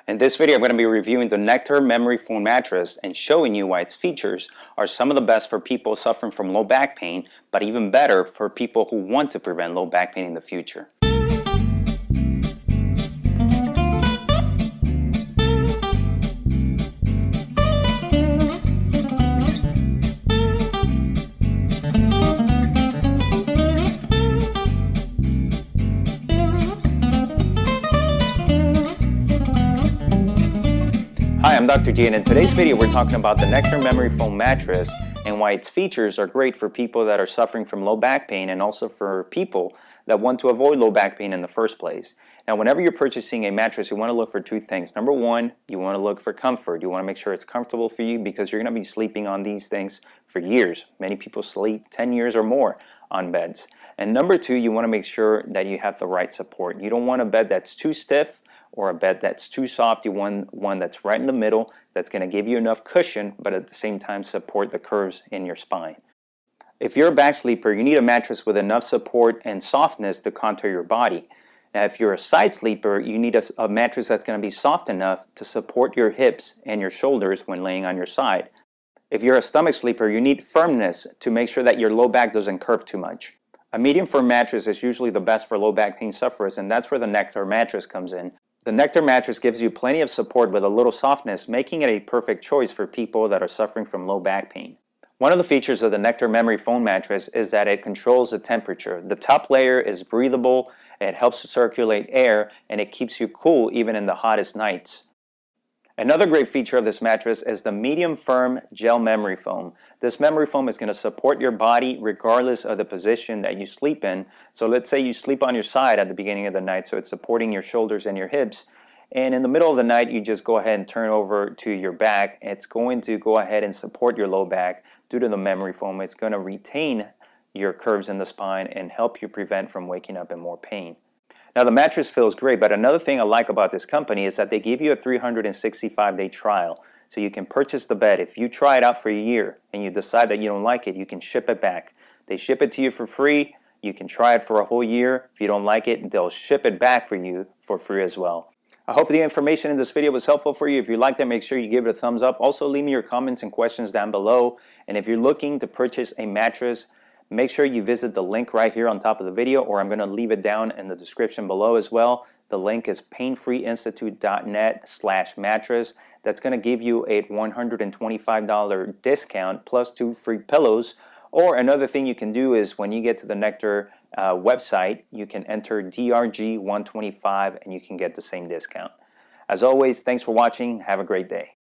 In this video, I'm going to be reviewing the Nectar Memory Foam Mattress and showing you why its features are some of the best for people suffering from low back pain, but even better for people who want to prevent low back pain in the future. Hi, I'm Dr. G, and in today's video we're talking about the Nectar Memory Foam Mattress and why its features are great for people that are suffering from low back pain and also for people that want to avoid low back pain in the first place. Now, whenever you're purchasing a mattress, you want to look for two things. Number one, you want to look for comfort. You want to make sure it's comfortable for you because you're going to be sleeping on these things for years. Many people sleep 10 years or more on beds. And number two, you want to make sure that you have the right support. You don't want a bed that's too stiff or a bed that's too soft. You want one that's right in the middle, that's going to give you enough cushion, but at the same time support the curves in your spine. If you're a back sleeper, you need a mattress with enough support and softness to contour your body. Now, if you're a side sleeper, you need a mattress that's going to be soft enough to support your hips and your shoulders when laying on your side. If you're a stomach sleeper, you need firmness to make sure that your low back doesn't curve too much. A medium firm mattress is usually the best for low back pain sufferers, and that's where the Nectar mattress comes in. The Nectar mattress gives you plenty of support with a little softness, making it a perfect choice for people that are suffering from low back pain. One of the features of the Nectar Memory Foam Mattress is that it controls the temperature. The top layer is breathable, it helps to circulate air, and it keeps you cool even in the hottest nights. Another great feature of this mattress is the medium firm gel memory foam. This memory foam is going to support your body regardless of the position that you sleep in. So let's say you sleep on your side at the beginning of the night, so it's supporting your shoulders and your hips. And in the middle of the night, you just go ahead and turn over to your back. It's going to go ahead and support your low back due to the memory foam. It's going to retain your curves in the spine and help you prevent from waking up in more pain. Now, the mattress feels great, but another thing I like about this company is that they give you a 365-day trial. So you can purchase the bed. If you try it out for a year and you decide that you don't like it, you can ship it back. They ship it to you for free. You can try it for a whole year. If you don't like it, they'll ship it back for you for free as well. I hope the information in this video was helpful for you. If you liked it, make sure you give it a thumbs up. Also, leave me your comments and questions down below. And if you're looking to purchase a mattress, make sure you visit the link right here on top of the video, or I'm going to leave it down in the description below as well. The link is painfreeinstitute.net/mattress. That's going to give you a $125 discount plus 2 free pillows. Or another thing you can do is when you get to the Nectar website, you can enter DRG125 and you can get the same discount. As always, thanks for watching. Have a great day.